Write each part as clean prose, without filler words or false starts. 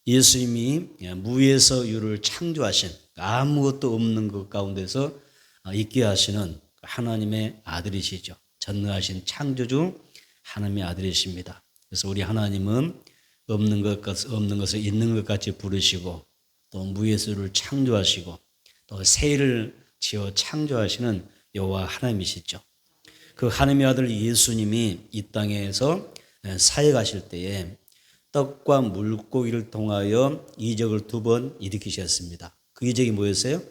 예수님이 무에서 유를 창조하신 아무것도 없는 것 가운데서 있게 하시는 하나님의 아들이시죠. 전능하신 창조주 하나님의 아들이십니다. 그래서 우리 하나님은 없는 것을 있는 것 같이 부르시고 또 무에서 유를 창조하시고 또 세를 지어 창조하시는 여호와 하나님이시죠. 그 하나님의 아들 예수님이 이 땅에서 사역하실 때에 떡과 물고기를 통하여 이적을 2번 일으키셨습니다. 그 이적이 뭐였어요?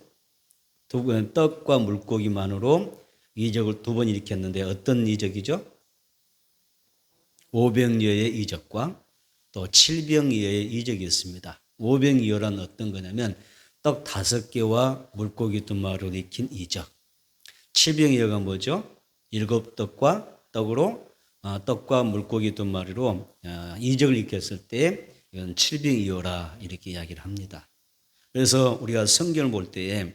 떡과 물고기만으로 이적을 2번 일으켰는데 어떤 이적이죠? 오병이어의 이적과 또 칠병이어의 이적이었습니다. 오병이어란 어떤 거냐면 떡 5개와 물고기 2마리로 일으킨 이적. 칠병이어가 뭐죠? 7떡과 떡과 물고기 2마리로 이적을 일으켰을 때 이건 칠병이어라 이렇게 이야기를 합니다. 그래서 우리가 성경을 볼 때에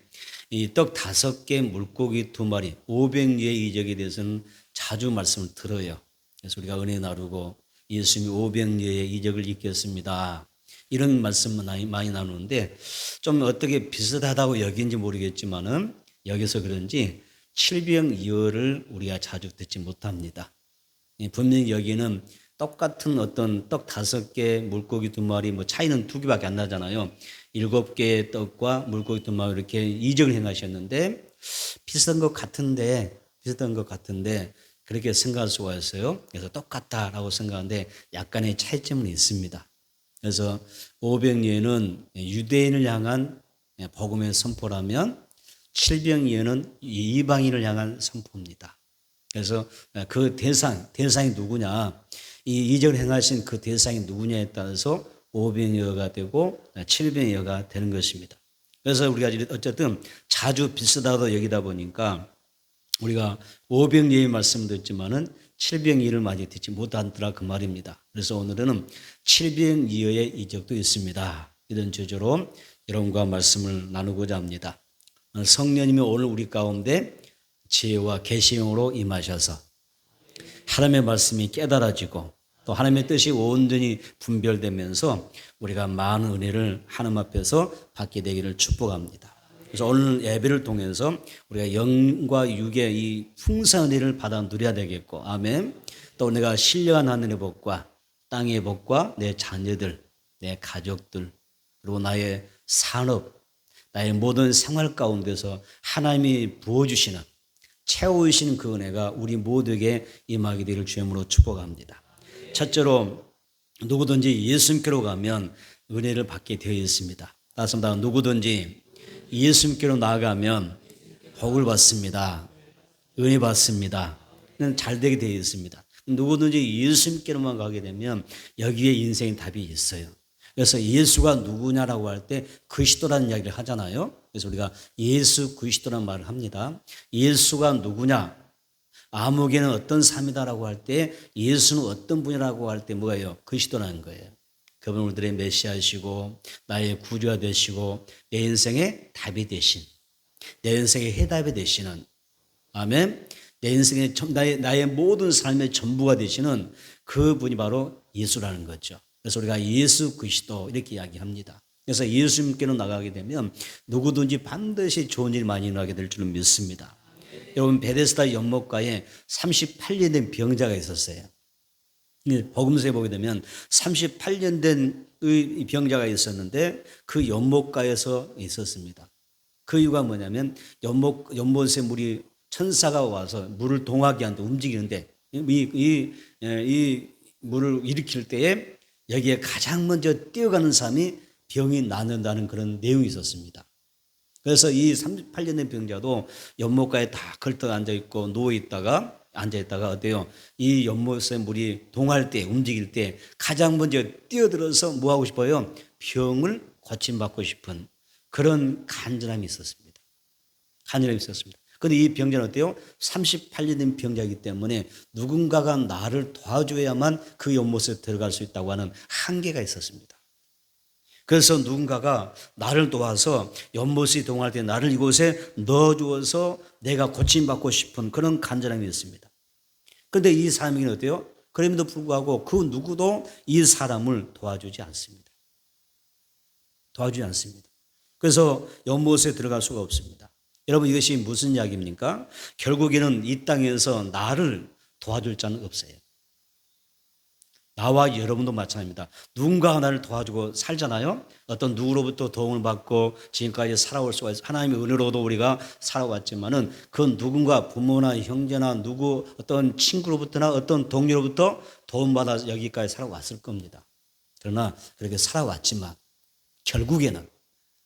이 떡 5개 물고기 2마리 오병이어의 이적에 대해서는 자주 말씀을 들어요. 그래서 우리가 은혜 나누고 예수님이 오병이어의 이적을 일으켰습니다. 이런 말씀을 많이 나누는데 좀 어떻게 비슷하다고 여긴지 모르겠지만은 여기서 그런지 칠병이어를 우리가 자주 듣지 못합니다. 분명히 여기는 똑같은 어떤 떡 5개, 물고기 2마리, 뭐 차이는 2개밖에 안 나잖아요. 7개의 떡과 물고기 2마리 이렇게 이적을 행하셨는데 비슷한 것 같은데 그렇게 생각할 수가 있어요. 그래서 똑같다라고 생각하는데 약간의 차이점은 있습니다. 그래서 오병이어는 유대인을 향한 복음의 선포라면 칠병이어는 이방인을 향한 선포입니다. 그래서 그 대상이 누구냐, 이 이적을 행하신 그 대상이 누구냐에 따라서 오병이어가 되고 칠병이어가 되는 것입니다. 그래서 우리가 어쨌든 자주 비슷하다고 여기다 보니까 우리가 오병이어의 말씀도 있지만은 칠병이어를 많이 듣지 못하더라 그 말입니다. 그래서 오늘은 칠병이어의 이적도 있습니다. 이런 주제로 여러분과 말씀을 나누고자 합니다. 성령님이 오늘 우리 가운데 지혜와 계시형으로 임하셔서 하나님의 말씀이 깨달아지고 또 하나님의 뜻이 온전히 분별되면서 우리가 많은 은혜를 하나님 앞에서 받게 되기를 축복합니다. 그래서 오늘 예배를 통해서 우리가 영과 육의 이 풍성한 은혜를 받아 누려야 되겠고, 아멘. 또 내가 신령한 하늘의 복과 땅의 복과 내 자녀들, 내 가족들, 그리고 나의 산업, 나의 모든 생활 가운데서 하나님이 부어주시는 채우시는 그 은혜가 우리 모두에게 임하게 되기를 주님으로 축복합니다. 첫째로 누구든지 예수님께로 가면 은혜를 받게 되어 있습니다. 다시 한번 누구든지 예수님께로 나아가면 복을 받습니다. 은혜 받습니다. 잘 되게 되어 있습니다. 누구든지 예수님께로만 가게 되면 여기에 인생의 답이 있어요. 그래서 예수가 누구냐라고 할 때 그리스도라는 이야기를 하잖아요. 그래서 우리가 예수 그리스도라는 말을 합니다. 예수가 누구냐? 아무개는 어떤 삶이다라고 할 때 예수는 어떤 분이라고 할 때 뭐예요? 그리스도라는 거예요. 그분 우리들의 메시아이시고 나의 구주가 되시고 내 인생의 답이 되신, 내 인생의 해답이 되시는, 아멘. 내 인생의 나의 모든 삶의 전부가 되시는 그분이 바로 예수라는 거죠. 그래서 우리가 예수 그리스도 이렇게 이야기합니다. 그래서 예수님께로 나가게 되면 누구든지 반드시 좋은 일 많이 일어나게 될 줄은 믿습니다. 여러분 베데스다 연못가에 38년 된 병자가 있었어요. 복음서에 보게 되면 38년 된 병자가 있었는데 그 연못가에서 있었습니다. 그 이유가 뭐냐면 연못에 물이 천사가 와서 물을 동하게 하는데 움직이는데 이 물을 일으킬 때에 여기에 가장 먼저 뛰어가는 사람이 병이 낫는다는 그런 내용이 있었습니다. 그래서 이 38년 된 병자도 연못가에 다 걸터 앉아있고 누워있다가 어때요? 이 연못에 물이 동할 때, 움직일 때 가장 먼저 뛰어들어서 뭐 하고 싶어요? 병을 고침받고 싶은 그런 간절함이 있었습니다. 그런데 이 병자는 어때요? 38년 된 병자이기 때문에 누군가가 나를 도와줘야만 그 연못에 들어갈 수 있다고 하는 한계가 있었습니다. 그래서 누군가가 나를 도와서 연못이 동할 때 나를 이곳에 넣어주어서 내가 고침받고 싶은 그런 간절함이 있습니다. 그런데 이 사람에게는 어때요? 그럼에도 불구하고 그 누구도 이 사람을 도와주지 않습니다. 도와주지 않습니다. 그래서 연못에 들어갈 수가 없습니다. 여러분 이것이 무슨 이야기입니까? 결국에는 이 땅에서 나를 도와줄 자는 없어요. 나와 여러분도 마찬가지입니다. 누군가가 나를 도와주고 살잖아요. 어떤 누구로부터 도움을 받고 지금까지 살아올 수가 있어요. 하나님의 은혜로도 우리가 살아왔지만은 그 누군가 부모나 형제나 누구 어떤 친구로부터나 어떤 동료로부터 도움받아 여기까지 살아왔을 겁니다. 그러나 그렇게 살아왔지만 결국에는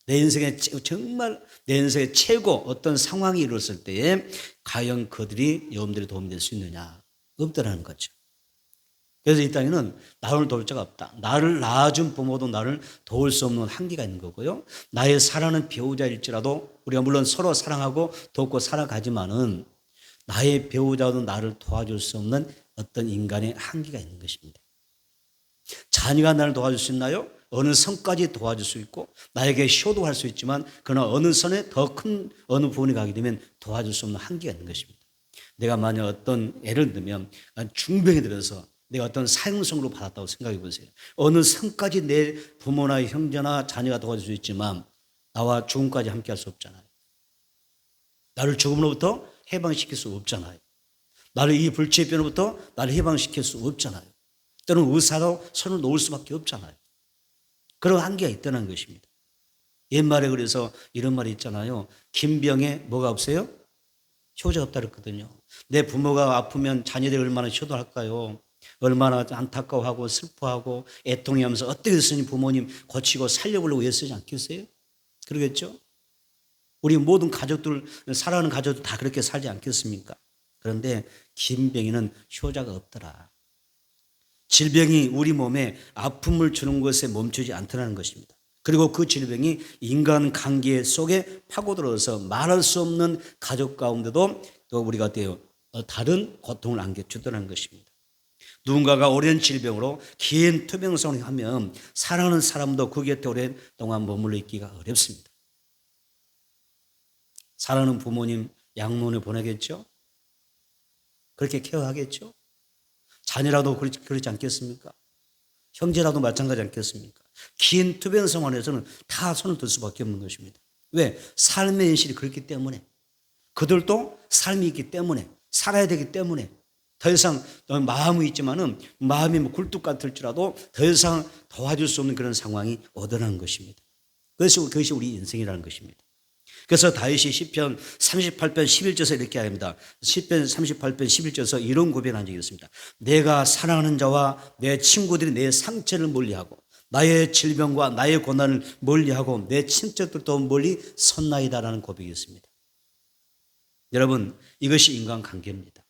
내 인생에 정말 내 인생의 최고 어떤 상황이 이뤘을 때에 과연 그들이 여러분들의 도움이 될 수 있느냐? 없더라는 거죠. 그래서 이 땅에는 나를 도울 자가 없다. 나를 낳아준 부모도 나를 도울 수 없는 한계가 있는 거고요. 나의 사랑하는 배우자일지라도 우리가 물론 서로 사랑하고 돕고 살아가지만은 나의 배우자도 나를 도와줄 수 없는 어떤 인간의 한계가 있는 것입니다. 자녀가 나를 도와줄 수 있나요? 어느 선까지 도와줄 수 있고 나에게 효도할 수 있지만 그러나 어느 선에 더 큰 어느 부분에 가게 되면 도와줄 수 없는 한계가 있는 것입니다. 내가 만약 어떤 예를 들면 중병이 들어서 내가 어떤 사형선고를 받았다고 생각해 보세요. 어느 선까지 내 부모나 형제나 자녀가 도와줄 수 있지만 나와 죽음까지 함께 할 수 없잖아요. 나를 죽음으로부터 해방시킬 수 없잖아요. 나를 이 불치의 병으로부터 나를 해방시킬 수 없잖아요. 때로는 의사가 손을 놓을 수밖에 없잖아요. 그런 한계가 있다는 것입니다. 옛말에 그래서 이런 말이 있잖아요. 김병에 뭐가 없어요? 효자가 없다 그랬거든요. 내 부모가 아프면 자녀들이 얼마나 효도할까요? 얼마나 안타까워하고 슬퍼하고 애통해하면서 어떻게 됐으니 부모님 고치고 살려보려고 애쓰지 않겠어요? 그러겠죠? 우리 모든 가족들, 사랑하는 가족들 다 그렇게 살지 않겠습니까? 그런데 김병희는 효자가 없더라. 질병이 우리 몸에 아픔을 주는 것에 멈추지 않더라는 것입니다. 그리고 그 질병이 인간관계 속에 파고들어서 말할 수 없는 가족 가운데도 또 우리가 어때요? 다른 고통을 안겨주더라는 것입니다. 누군가가 오랜 질병으로 긴 투병성을 하면 사랑하는 사람도 그 곁에 오랫동안 머물러 있기가 어렵습니다. 사랑하는 부모님 양로원에 보내겠죠? 그렇게 케어하겠죠? 자녀라도 그렇지 않겠습니까? 형제라도 마찬가지 않겠습니까? 긴 투병생활에서는 다 손을 들 수밖에 없는 것입니다. 왜? 삶의 현실이 그렇기 때문에 그들도 삶이 있기 때문에 살아야 되기 때문에 더 이상 마음이 있지만은 마음이 굴뚝 같을지라도 더 이상 도와줄 수 없는 그런 상황이 오더라는 것입니다. 그것이 우리 인생이라는 것입니다. 그래서 다윗이 시편 38편 11절에서 이렇게 합니다. 시편 38편 11절에서 이런 고백을 한 적이 있습니다. 내가 사랑하는 자와 내 친구들이 내 상처를 멀리하고 나의 질병과 나의 고난을 멀리하고 내 친척들도 멀리 섰나이다라는 고백이 있습니다. 여러분 이것이 인간관계입니다.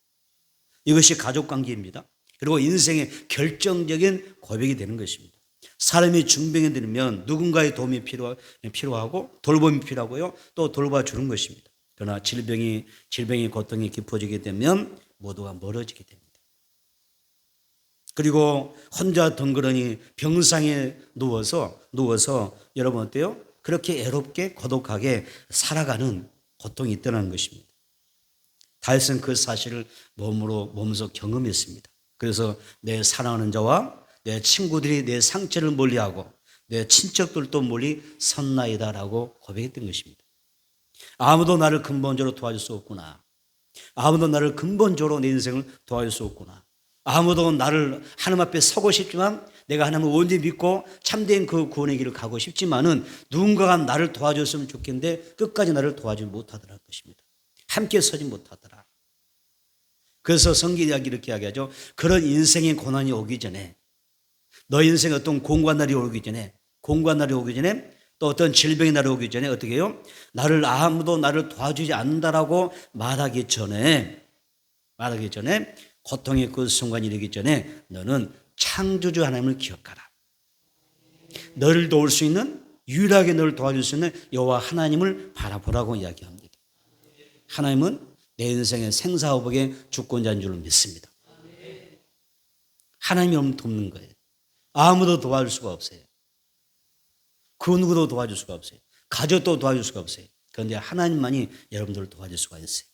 이것이 가족관계입니다. 그리고 인생의 결정적인 고백이 되는 것입니다. 사람이 중병에 들면 누군가의 도움이 필요하고 돌봄이 필요하고요. 또 돌봐주는 것입니다. 그러나 질병이 고통이 깊어지게 되면 모두가 멀어지게 됩니다. 그리고 혼자 덩그러니 병상에 누워서 여러분 어때요? 그렇게 애롭게 고독하게 살아가는 고통이 있다는 것입니다. 다윗은 그 사실을 몸소 경험했습니다. 그래서 내 사랑하는 자와 내 친구들이 내 상처를 멀리하고 내 친척들도 멀리 섰나이다라고 고백했던 것입니다. 아무도 나를 근본적으로 도와줄 수 없구나. 아무도 나를 근본적으로 내 인생을 도와줄 수 없구나. 아무도 나를 하나님 앞에 서고 싶지만 내가 하나님을 온전히 믿고 참된 그 구원의 길을 가고 싶지만은 누군가가 나를 도와줬으면 좋겠는데 끝까지 나를 도와주지 못하더라는 것입니다. 함께 서지 못하더라. 그래서 성경 이야기 이렇게 이야기하죠. 그런 인생의 고난이 오기 전에 너 인생에 어떤 공고한 날이 오기 전에 또 어떤 질병의 날이 오기 전에 어떻게 해요? 아무도 나를 도와주지 않는다라고 말하기 전에 고통의 그 순간이 이르기 전에 너는 창조주 하나님을 기억하라. 너를 도울 수 있는 유일하게 너를 도와줄 수 있는 여호와 하나님을 바라보라고 이야기합니다. 하나님은 내 인생의 생사화복의 주권자인 줄로 믿습니다. 하나님이 없는 돕는 거예요. 아무도 도와줄 수가 없어요. 그 누구도 도와줄 수가 없어요. 가족도 도와줄 수가 없어요. 그런데 하나님만이 여러분들을 도와줄 수가 있어요.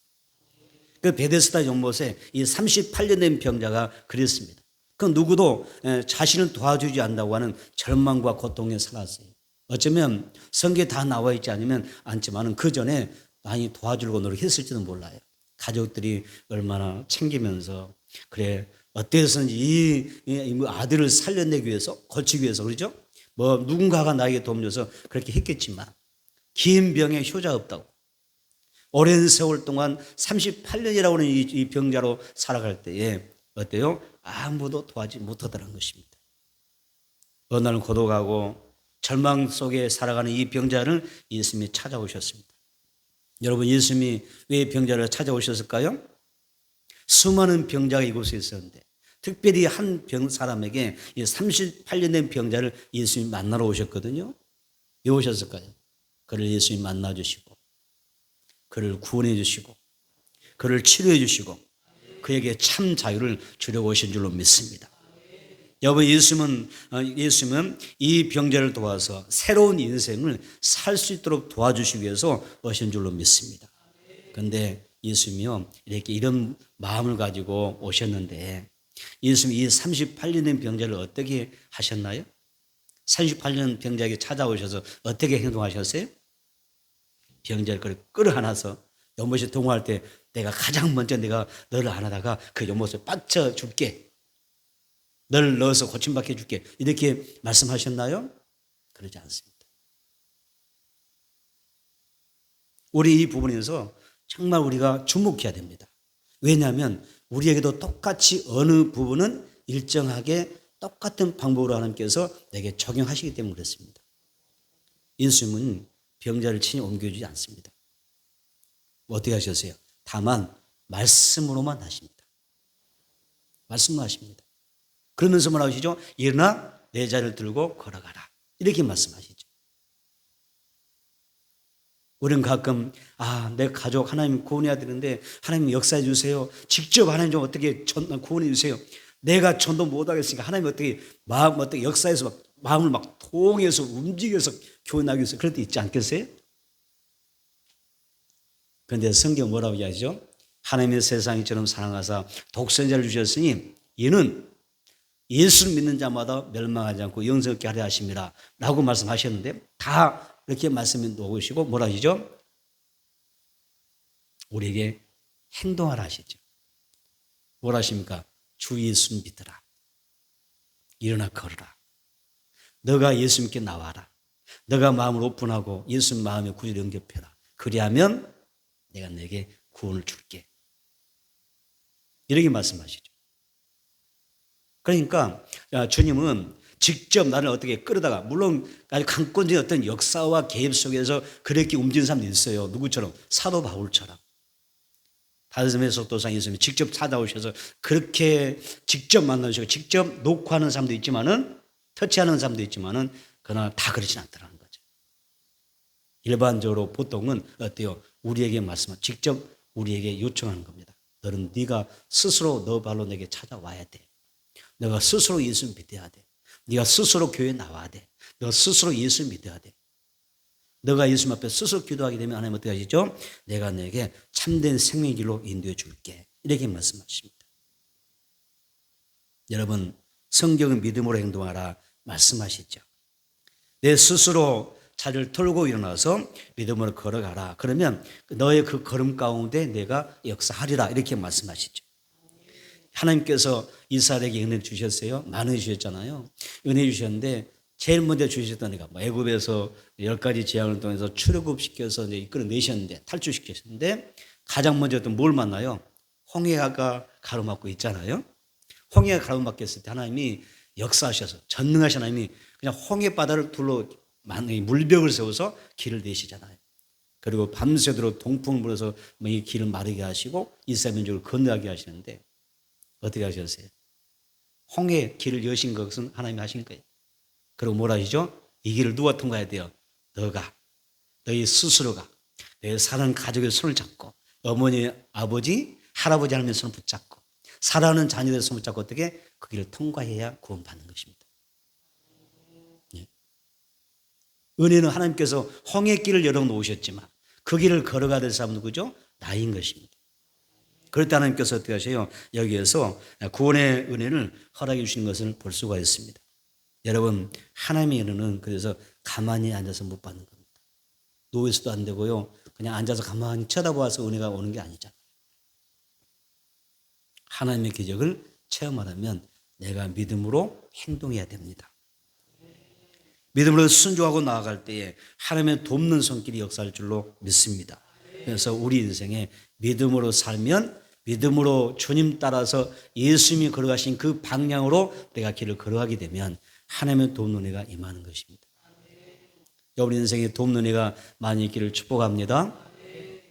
그 베데스다 연못에 이 38년 된 병자가 그랬습니다. 그 누구도 자신을 도와주지 않는다고 하는 절망과 고통에 살았어요. 어쩌면 성경에 다 나와 있지 않지만은 그 전에 많이 도와주려고 노력했을지도 몰라요. 가족들이 얼마나 챙기면서 그래 어때서든지 이 아들을 살려내기 위해서 고치기 위해서 그러죠. 뭐 누군가가 나에게 도움 줘서 그렇게 했겠지만 긴 병에 효자 없다고 오랜 세월 동안 38년이라고 하는 이 병자로 살아갈 때에 어때요? 아무도 도와주지 못하더라는 것입니다. 어느 날 고독하고 절망 속에 살아가는 이 병자를 예수님이 찾아오셨습니다. 여러분 예수님이 왜 병자를 찾아오셨을까요? 수많은 병자가 이곳에 있었는데 특별히 한 사람에게 38년 된 병자를 예수님이 만나러 오셨거든요. 왜 오셨을까요? 그를 예수님이 만나주시고 그를 구원해 주시고 그를 치료해 주시고 그에게 참 자유를 주려고 오신 줄로 믿습니다. 여러분 예수님은 이 병자를 도와서 새로운 인생을 살 수 있도록 도와주시기 위해서 오신 줄로 믿습니다. 그런데 예수님이요 이렇게 이런 마음을 가지고 오셨는데 예수님이 이 38년 된 병자를 어떻게 하셨나요? 38년 병자에게 찾아오셔서 어떻게 행동하셨어요? 병자를 끌어안아서 연못에 동화할 때 내가 가장 먼저 내가 너를 안아다가 그 연못에 빠져 줄게. 너를 넣어서 고침받게 해줄게. 이렇게 말씀하셨나요? 그러지 않습니다. 우리 이 부분에서 정말 우리가 주목해야 됩니다. 왜냐하면 우리에게도 똑같이 어느 부분은 일정하게 똑같은 방법으로 하나님께서 내게 적용하시기 때문에 그렇습니다. 예수님은 병자를 친히 옮겨주지 않습니다. 어떻게 하셨어요? 다만 말씀으로만 하십니다. 말씀만 하십니다. 그러면서 뭐라고 하시죠? 일어나 내 자리를 들고 걸어가라. 이렇게 말씀하시죠. 우리는 가끔 내 가족 하나님 구원해야 되는데 하나님 역사해 주세요. 직접 하나님 좀 어떻게 구원해 주세요. 내가 전도 못하겠으니까 하나님 어떻게 역사해서 마음을 막 통해서 움직여서 교훈하기 위해서 그럴 때 있지 않겠어요? 그런데 성경 뭐라고 이야기하죠? 하나님의 세상이처럼 사랑하사 독생자를 주셨으니 이는 예수를 믿는 자마다 멸망하지 않고 영생얻게 하려 하심이라 라고 말씀하셨는데 다 이렇게 말씀해 놓으시고 뭐라 하시죠? 우리에게 행동하라 하시죠. 뭐라 하십니까? 주 예수 믿으라. 일어나 걸으라. 너가 예수님께 나와라. 너가 마음을 오픈하고 예수 마음의 구주를 영접해라. 그리하면 내가 내게 구원을 줄게. 이렇게 말씀하시죠. 그러니까 주님은 직접 나를 어떻게 끌어다가 물론 아주 강권적인 어떤 역사와 개입 속에서 그렇게 움직이는 사람도 있어요. 누구처럼? 사도 바울처럼. 다섯의 속도상 예수님이 직접 찾아오셔서 그렇게 직접 만나시고 직접 녹화하는 사람도 있지만은 터치하는 사람도 있지만은 그러나 다 그렇진 않더라는 거죠. 일반적으로 보통은 어때요? 우리에게 말씀하고 직접 우리에게 요청하는 겁니다. 너는 네가 스스로 너 발로 내게 찾아와야 돼. 너가 스스로 예수 믿어야 돼. 네가 스스로 교회에 나와야 돼. 너 스스로 예수 믿어야 돼. 너가 예수님 앞에 스스로 기도하게 되면 하나님 어떻게 하시죠? 내가 너에게 참된 생명의 길로 인도해 줄게. 이렇게 말씀하십니다. 여러분 성경은 믿음으로 행동하라 말씀하시죠. 내 스스로 자리를 털고 일어나서 믿음으로 걸어가라. 그러면 너의 그 걸음 가운데 내가 역사하리라. 이렇게 말씀하시죠. 하나님께서 이스라엘에게 은혜 주셨어요. 많은 주셨잖아요. 은혜 주셨는데 제일 먼저 주셨던 애가 애굽에서 10가지 재앙을 통해서 출애굽시켜서 이제 이끌어내셨는데 탈출시켰는데 가장 먼저 뭘 만나요? 홍해가 가로막고 있잖아요. 홍해가 가로막혔을 때 하나님이 역사하셔서 전능하신 하나님이 그냥 홍해 바다를 둘러 물벽을 세워서 길을 내시잖아요. 그리고 밤새도록 동풍을 불어서 이 길을 마르게 하시고 이스라엘 민족을 건너게 하시는데 어떻게 하셨어요? 홍해 길을 여신 것은 하나님이 하신 거예요. 그리고 뭐라 하시죠? 이 길을 누가 통과해야 돼요? 너가, 너희 스스로가, 내 사는 가족의 손을 잡고 어머니, 아버지, 할아버지 하나님의 손을 붙잡고 사랑하는 자녀들의 손을 붙잡고 어떻게 그 길을 통과해야 구원받는 것입니다. 네. 은혜는 하나님께서 홍해길을 열어놓으셨지만 그 길을 걸어가야 될 사람은 누구죠? 나인 것입니다. 그럴 때 하나님께서 어떻게 하세요? 여기에서 구원의 은혜를 허락해 주시는 것을 볼 수가 있습니다. 여러분 하나님의 은혜는 그래서 가만히 앉아서 못 받는 겁니다. 누워있어도 안 되고요. 그냥 앉아서 가만히 쳐다보아서 은혜가 오는 게 아니잖아요. 하나님의 기적을 체험하려면 내가 믿음으로 행동해야 됩니다. 믿음으로 순종하고 나아갈 때에 하나님의 돕는 손길이 역사할 줄로 믿습니다. 그래서 우리 인생에 믿음으로 살면 믿음으로 주님 따라서 예수님이 걸어가신 그 방향으로 내가 길을 걸어가게 되면 하나님의 돕는 은혜가 임하는 것입니다. 여러분 인생에 돕는 은혜가 많이 있기를 축복합니다.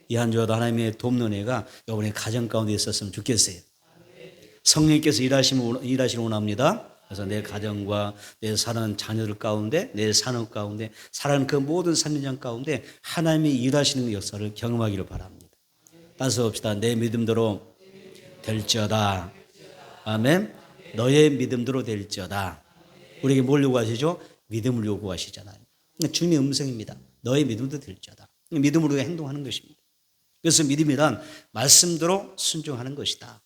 이 한 주에도 하나님의 돕는 은혜가 여러분의 가정 가운데 있었으면 좋겠어요. 성령께서 일하시는 원합니다. 그래서 내 가정과 내 사는 자녀들 가운데, 내 산업 가운데, 살아가는 그 모든 삶의 가운데 하나님이 일하시는 역사를 경험하기를 바랍니다. 따라서 봅시다. 내 믿음대로 될지어다. 아멘. 너의 믿음대로 될지어다. 우리에게 뭘 요구하시죠? 믿음을 요구하시잖아요. 주님의 음성입니다. 너의 믿음도 될지어다. 믿음으로 행동하는 것입니다. 그래서 믿음이란 말씀대로 순종하는 것이다.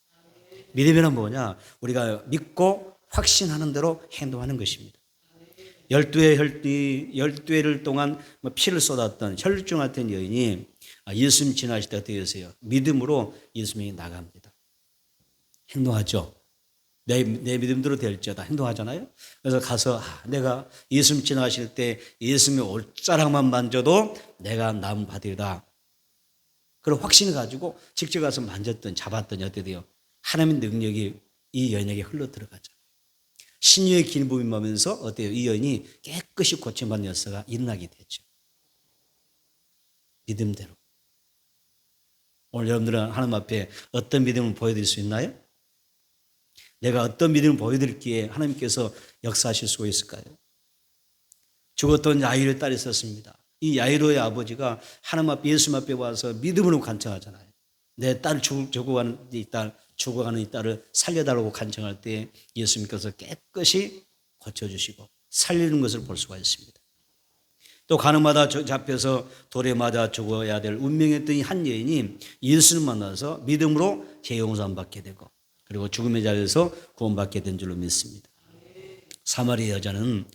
믿음이란 뭐냐? 우리가 믿고 확신하는 대로 행동하는 것입니다. 12회 동안 피를 쏟았던 혈루증 같은 여인이 예수님 지나실 때 어떻게 되세요? 믿음으로 예수님이 나갑니다. 행동하죠. 내 믿음대로 될지어다. 행동하잖아요. 그래서 가서 내가 예수님 지나가실 때 예수님의 옷자락만 만져도 내가 남 받으리라. 그런 확신을 가지고 직접 가서 만졌던 잡았더니 어떻게 돼요? 하나님의 능력이 이 여인에게 흘러 들어가죠. 신유의 기름부음이 임하면서 어때요? 이 여인이 깨끗이 고침받는 역사가 일어나게 되죠. 믿음대로. 오늘 여러분들은 하나님 앞에 어떤 믿음을 보여드릴 수 있나요? 내가 어떤 믿음을 보여드릴기에 하나님께서 역사하실 수가 있을까요? 죽었던 야이로의 딸이 있었습니다. 이 야이로의 아버지가 하나님 앞에 예수님 앞에 와서 믿음으로 간청하잖아요. 내 딸 죽어가는 이 딸을 살려달라고 간청할 때 예수님께서 깨끗이 고쳐주시고 살리는 것을 볼 수가 있습니다. 또 가늠하다 잡혀서 돌에 맞아 죽어야 될 운명했던 이 한 여인이 예수를 만나서 믿음으로 죄용서함 받게 되고 그리고 죽음의 자리에서 구원받게 된 줄로 믿습니다. 사마리아 여자는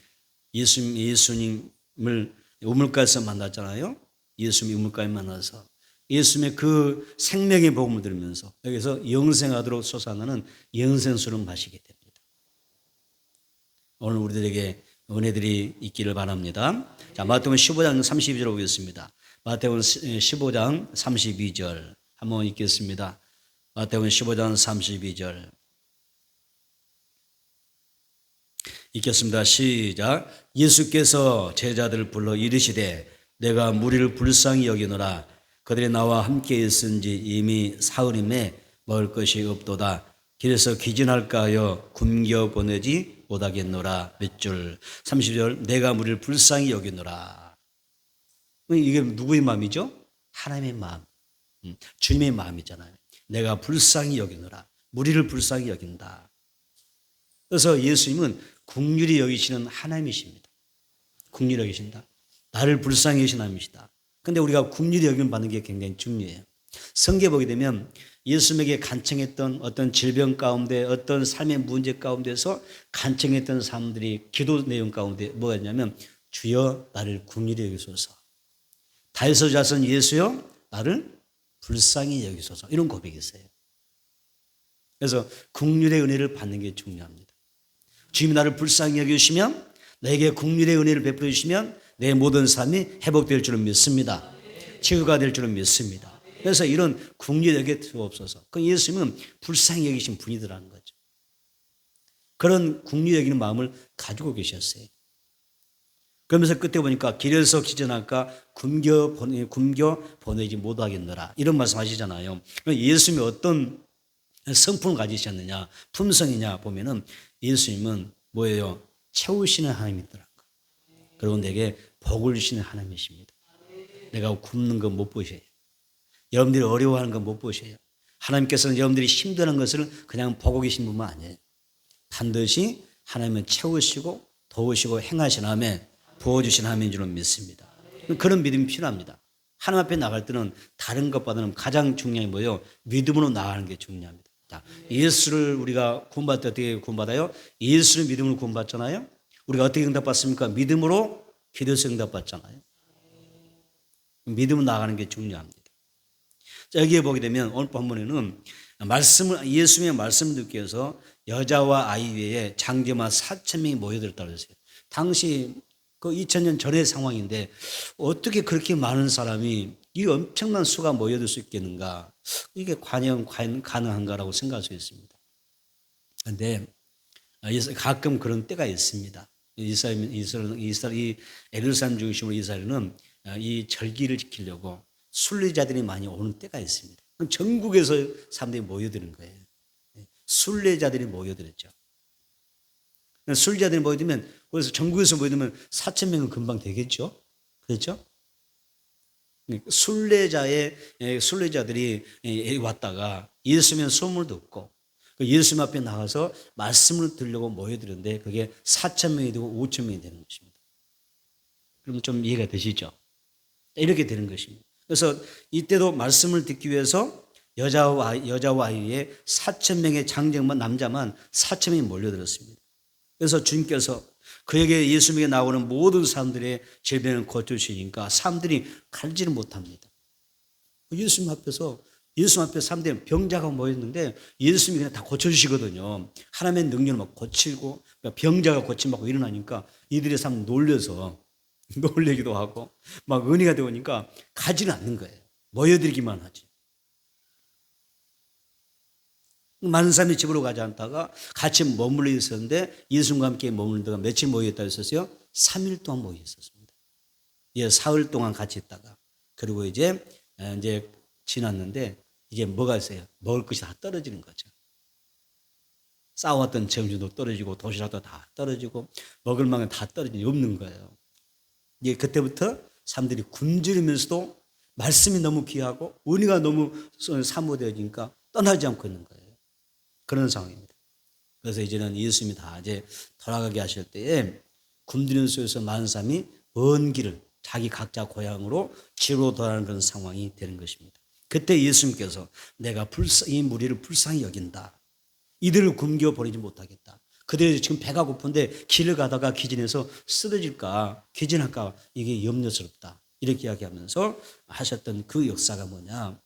예수님을 우물가에서 만났잖아요. 예수님이 우물가에 만나서 예수님의 그 생명의 복음을 들으면서 여기서 영생하도록 솟아나는 영생수를 마시게 됩니다. 오늘 우리들에게 은혜들이 있기를 바랍니다. 자, 마태복음 15장 32절 보겠습니다. 마태복음 15장 32절 한번 읽겠습니다. 마태복음 15장 32절 읽겠습니다. 시작. 예수께서 제자들을 불러 이르시되 내가 무리를 불쌍히 여기노라. 그들이 나와 함께 있은지 이미 사흘임에 먹을 것이 없도다. 길에서 기진할까 하여 굶겨 보내지 못하겠노라. 몇 줄. 30절. 내가 무리를 불쌍히 여기노라. 이게 누구의 마음이죠? 하나님의 마음. 주님의 마음이잖아요. 내가 불쌍히 여기노라. 무리를 불쌍히 여긴다. 그래서 예수님은 긍휼히 여기시는 하나님이십니다. 긍휼히 여기신다. 나를 불쌍히 여기시는 하나님이시다. 그런데 우리가 긍휼히 여김을 받는 게 굉장히 중요해요. 성경에 보게 되면 예수님에게 간청했던 어떤 질병 가운데 어떤 삶의 문제 가운데서 간청했던 사람들이 기도 내용 가운데 뭐가 있냐면 주여 나를 긍휼히 여기소서. 다윗의 자손 예수여 나를 불쌍히 여기소서. 이런 고백이 있어요. 그래서 긍휼의 은혜를 받는 게 중요합니다. 주님이 나를 불쌍히 여기시면 내게 긍휼의 은혜를 베풀어 주시면 내 모든 삶이 회복될 줄은 믿습니다. 치유가 될 줄은 믿습니다. 그래서 이런 긍휼히 여겨 주옵소서. 그 예수님은 불쌍히 여기신 분이더라는 거죠. 그런 긍휼히 여기는 마음을 가지고 계셨어요. 그러면서 끝에 보니까 길에서 기전할까 굶겨 보내지 못하겠노라. 이런 말씀 하시잖아요. 예수님이 어떤 성품을 가지셨느냐, 품성이냐 보면은 예수님은 뭐예요? 채우시는 하나님이더라고요. 그리고 내게 복을 주시는 하나님이십니다. 내가 굶는 거 못 보셔요. 여러분들이 어려워하는 거 못 보셔요. 하나님께서는 여러분들이 힘드는 것을 그냥 보고 계신 분만 아니에요. 반드시 하나님은 채우시고 도우시고 행하신 하나님, 부어주신 하나님인 줄 믿습니다. 그런 믿음이 필요합니다. 하나님 앞에 나갈 때는 다른 것보다는 가장 중요한 게 뭐예요? 믿음으로 나가는 게 중요합니다. 자, 예수를 우리가 구원받을 때 어떻게 구원받아요? 예수를 믿음으로 구원받잖아요. 우리가 어떻게 응답받습니까? 믿음으로 기도 응답 받잖아요. 믿음으로 나가는 게 중요합니다. 자, 여기에 보게 되면 오늘 본문에는 예수님의 말씀을 듣기 위해서 여자와 아이 외에 장제만 4,000명이 모여들었다고 했어요. 당시 그 2000년 전의 상황인데 어떻게 그렇게 많은 사람이 이 엄청난 수가 모여들 수 있겠는가? 이게 과연 가능한가라고 생각할 수 있습니다. 그런데 가끔 그런 때가 있습니다. 이 예루살렘 중심으로 이스라엘은 이 절기를 지키려고 순례자들이 많이 오는 때가 있습니다. 그럼 전국에서 사람들이 모여드는 거예요. 순례자들이 모여들었죠. 순례자들이 모여들면 그래서 전국에서 모여들면 4,000명은 금방 되겠죠. 그렇죠? 순례자들이 왔다가 예수님의 소문을 듣고 예수님 앞에 나가서 말씀을 들으려고 모여드는데 그게 4,000명이 되고 5,000명이 되는 것입니다. 그러면 좀 이해가 되시죠? 이렇게 되는 것입니다. 그래서 이때도 말씀을 듣기 위해서 여자와 아이에 4,000명의 장정만 남자만 4,000명이 몰려들었습니다. 그래서 주님께서 그에게 예수님에게 나오는 모든 사람들의 질병을 고쳐주시니까 사람들이 갈지를 못합니다. 예수님 앞에 사람들이 병자가 모였는데 예수님이 그냥 다 고쳐주시거든요. 하나님의 능력을 막 고치고 병자가 고침받고 일어나니까 이들의 삶 놀래기도 하고 막 은혜가 되니까 가지는 않는 거예요. 모여들기만 하지. 많은 사람이 집으로 가지 않다가 같이 머물러 있었는데 예수님과 함께 머물다가 며칠 모여 있다고 했었어요? 3일 동안 모여 있었습니다. 사흘 동안 같이 있다가 그리고 이제 지났는데 이제 뭐가 있어요? 먹을 것이 다 떨어지는 거죠. 쌓아왔던 정주도 떨어지고 도시락도 다 떨어지고 먹을 만한 다 떨어지고 없는 거예요. 이제 그때부터 사람들이 굶주리면서도 말씀이 너무 귀하고 은혜가 너무 사모되어지니까 떠나지 않고 있는 거예요. 그런 상황입니다. 그래서 이제는 예수님이 다 이제 돌아가게 하실 때에 굶주리는 속에서 많은 사람이 먼 길을 자기 각자 고향으로 집으로 돌아가는 그런 상황이 되는 것입니다. 그때 예수님께서 내가 이 무리를 불쌍히 여긴다. 이들을 굶겨 버리지 못하겠다. 그들이 지금 배가 고픈데 길을 가다가 기진해서 쓰러질까 기진할까 이게 염려스럽다. 이렇게 이야기하면서 하셨던 그 역사가 뭐냐.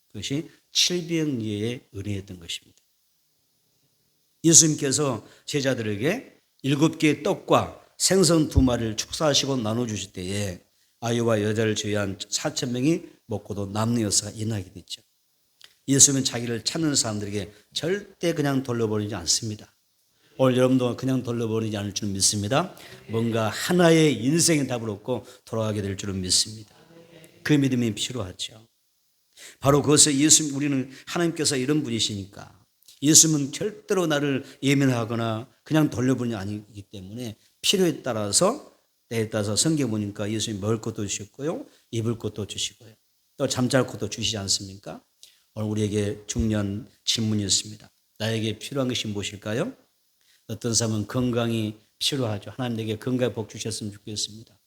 그것이 칠병예의 은혜였던 것입니다. 예수님께서 제자들에게 7개의 떡과 생선 2마리를 축사하시고 나눠주실 때에 아이와 여자를 제외한 4,000명이 먹고도 남는 역사가 일어나게 됐죠. 예수님은 자기를 찾는 사람들에게 절대 그냥 돌려버리지 않습니다. 오늘 여러분도 그냥 돌려버리지 않을 줄 믿습니다. 뭔가 하나의 인생의 답을 얻고 돌아가게 될 줄은 믿습니다. 그 믿음이 필요하죠. 바로 그것을 우리는 하나님께서 이런 분이시니까 예수님은 절대로 나를 예민하거나 그냥 돌려보는 게 아니기 때문에 필요에 따라서 때에 따라서 성경 보니까 예수님이 먹을 것도 주셨고요. 입을 것도 주시고요. 또 잠잘 것도 주시지 않습니까? 오늘 우리에게 중요한 질문이었습니다. 나에게 필요한 것이 무엇일까요? 어떤 사람은 건강이 필요하죠. 하나님 내게 건강의 복 주셨으면 좋겠습니다.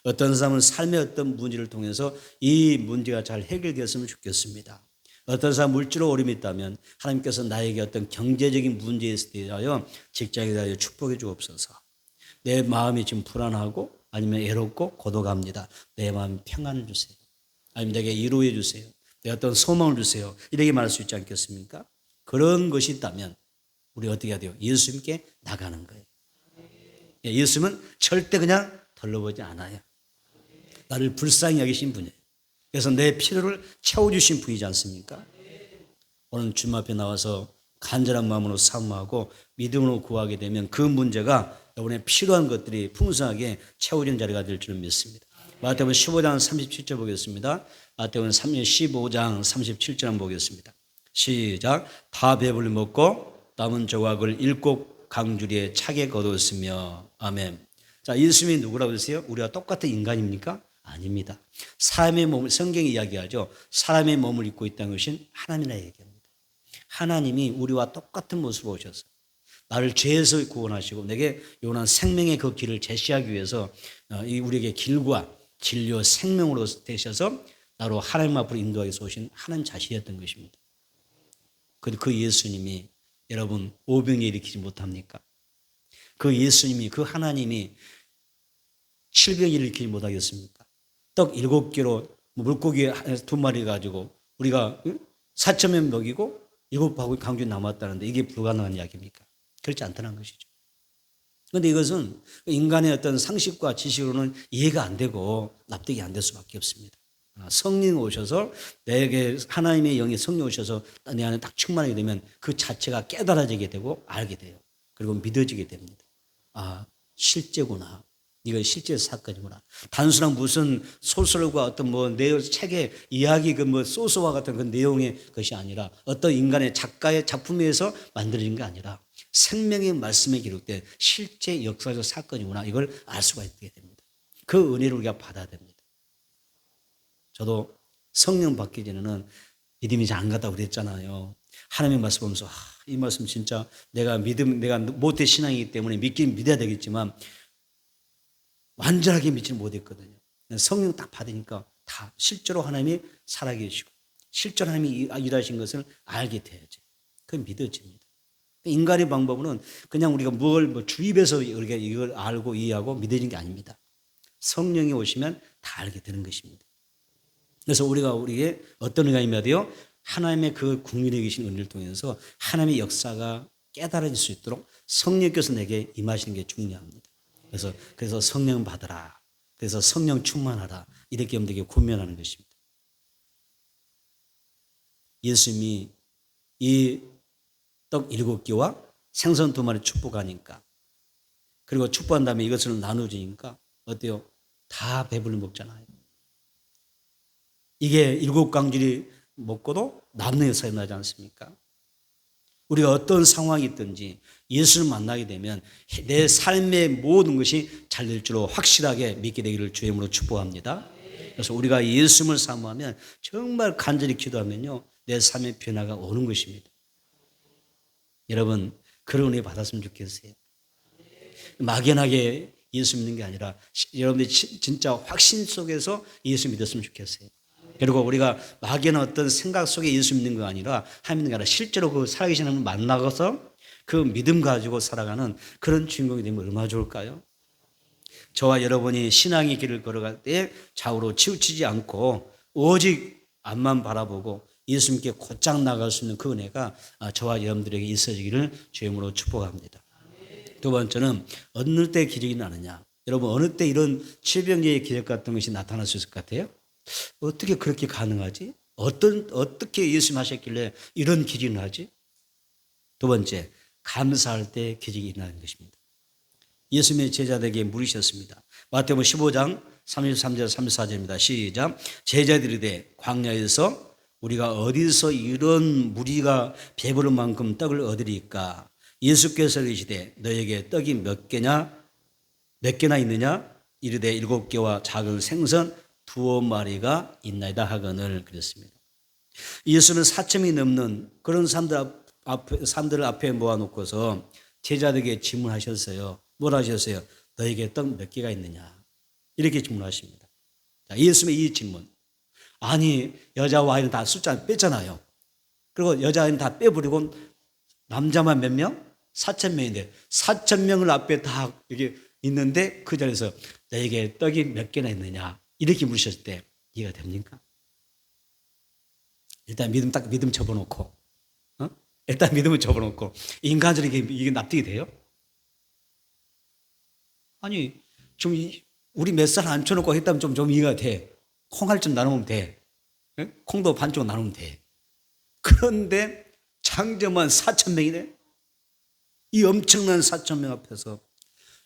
어떤 사람은 삶의 어떤 문제를 통해서 이 문제가 잘 해결되었으면 좋겠습니다. 어떤 사람 물질로 어려움이 있다면 하나님께서 나에게 어떤 경제적인 문제에 대하여 직장에 대하여 축복해 주옵소서. 내 마음이 지금 불안하고 아니면 애롭고 고독합니다. 내 마음 평안을 주세요. 아니면 내게 위로해 주세요. 내 어떤 소망을 주세요. 이렇게 말할 수 있지 않겠습니까? 그런 것이 있다면 우리 어떻게 해야 돼요? 예수님께 나가는 거예요. 예수님은 절대 그냥 덜러보지 않아요. 나를 불쌍히 여기신 분이에요. 그래서 내 필요를 채워주신 분이지 않습니까? 오늘 주님 앞에 나와서 간절한 마음으로 사모하고 믿음으로 구하게 되면 그 문제가 여러분의 필요한 것들이 풍성하게 채워지는 자리가 될 줄 믿습니다. 마태복음 15장 37절 보겠습니다. 마태복음 15장 37절 한번 보겠습니다. 시작. 다 배불리 먹고 남은 조각을 7 강주리에 차게 거두었으며. 아멘. 자, 예수님이 누구라고 했어요? 우리가 똑같은 인간입니까? 아닙니다. 사람의 몸을, 성경이 이야기하죠. 사람의 몸을 입고 있다는 것은 하나님이라 얘기합니다. 하나님이 우리와 똑같은 모습으로 오셔서 나를 죄에서 구원하시고 내게 영원한 생명의 그 길을 제시하기 위해서 우리에게 길과 진료 생명으로 되셔서 나로 하나님 앞으로 인도하기 위해서 오신 하나님 자신이었던 것입니다. 그 예수님이 여러분 오병이 일으키지 못합니까? 그 예수님이 그 하나님이 700일 일으키지 못하겠습니까? 떡 7개로 물고기 2마리 가지고 우리가 4천 명 먹이고 7하고 강주 남았다는데 이게 불가능한 이야기입니까? 그렇지 않다는 것이죠. 그런데 이것은 인간의 어떤 상식과 지식으로는 이해가 안 되고 납득이 안 될 수밖에 없습니다. 성령 오셔서 내게 하나님의 영이 성령 오셔서 내 안에 딱 충만하게 되면 그 자체가 깨달아지게 되고 알게 돼요. 그리고 믿어지게 됩니다. 아, 실제구나. 이거 실제 사건이구나. 단순한 무슨 소설과 어떤 뭐 내용 책의 이야기 그 뭐 소스와 같은 그 내용의 것이 아니라 어떤 인간의 작가의 작품에서 만들어진 게 아니라 생명의 말씀에 기록된 실제 역사적 사건이구나. 이걸 알 수가 있게 됩니다. 그 은혜를 우리가 받아야 됩니다. 저도 성령 받기 전에는 믿음이 잘 안 갔다고 그랬잖아요. 하나님의 말씀 보면서 이 말씀 진짜 내가 모태 신앙이기 때문에 믿긴 믿어야 되겠지만 완전하게 믿지는 못했거든요. 성령 딱 받으니까 다 실제로 하나님이 살아계시고 실제로 하나님이 일하신 것을 알게 돼야죠. 그게 믿어집니다. 인간의 방법은 그냥 우리가 뭘 주입해서 우리가 이걸 알고 이해하고 믿어지는 게 아닙니다. 성령이 오시면 다 알게 되는 것입니다. 그래서 우리에게 어떤 은혜가 임해야 돼요? 하나님의 그 국민에 계신 은혜를 통해서 하나님의 역사가 깨달아질 수 있도록 성령께서 내게 임하시는 게 중요합니다. 그래서 성령 받으라. 그래서 성령 충만하라. 이렇게 여러분들에게 권면하는 것입니다. 예수님이 이 떡 7개와 생선 2마리 축복하니까 그리고 축복한 다음에 이것을 나눠주니까 어때요? 다 배불리 먹잖아요. 이게 7강질이 먹고도 남는 역사에 나지 않습니까? 우리가 어떤 상황이 있든지 예수를 만나게 되면 내 삶의 모든 것이 잘 될 줄로 확실하게 믿게 되기를 주의 이름으로 축복합니다. 그래서 우리가 예수님을 사모하면 정말 간절히 기도하면요 내 삶의 변화가 오는 것입니다. 여러분 그런 은혜 받았으면 좋겠어요. 막연하게 예수 믿는 게 아니라 여러분들이 진짜 확신 속에서 예수 믿었으면 좋겠어요. 그리고 우리가 막연한 어떤 생각 속에 예수 믿는 거 아니라 하나님 믿는 게 아니라 실제로 그 살아계신 하나님을 만나서 그 믿음 가지고 살아가는 그런 주인공이 되면 얼마나 좋을까요? 저와 여러분이 신앙의 길을 걸어갈 때 좌우로 치우치지 않고 오직 앞만 바라보고 예수님께 곧장 나갈 수 있는 그 은혜가 저와 여러분들에게 있어지기를 주의 이름으로 축복합니다. 두 번째는 어느 때 기적이 나느냐. 여러분 어느 때 이런 칠병제의 기적 같은 것이 나타날 수 있을 것 같아요? 어떻게 그렇게 가능하지? 어떻게 예수님 하셨길래 이런 기적이 나지? 두 번째, 감사할 때 기적이 일어나는 것입니다. 예수님의 제자들에게 물으셨습니다. 마태복음 15장 33절 34절입니다. 시작. 제자들이 이르되 광야에서 우리가 어디서 이런 무리가 배부를 만큼 떡을 얻으리까? 예수께서 이르시되 너에게 떡이 몇 개나 있느냐? 이르되 7개와 작은 생선 2마리가 있나이다 하거늘 그랬습니다. 예수는 4,000명이 넘는 그런 사람들 앞에 모아놓고서 제자들에게 질문하셨어요. 뭐라 하셨어요? 너에게 떡 몇 개가 있느냐? 이렇게 질문하십니다. 예수님의 이 질문. 아니 여자와 아이는 다 숫자 뺐잖아요. 그리고 여자아이는 다 빼버리고 남자만 몇 명? 4,000명인데 4,000명을 앞에 다 여기 있는데 그 자리에서 너에게 떡이 몇 개나 있느냐? 이렇게 물으셨을 때 이해가 됩니까? 일단 믿음 접어놓고 일단 믿음을 접어놓고 인간적으로 이게 납득이 돼요? 아니 좀 우리 몇 살 앉혀놓고 했다면 좀 이해가 돼. 콩알 좀 나누면 돼. 콩도 반쪽 나누면 돼. 그런데 장점한 4,000명이네. 이 엄청난 4,000명 앞에서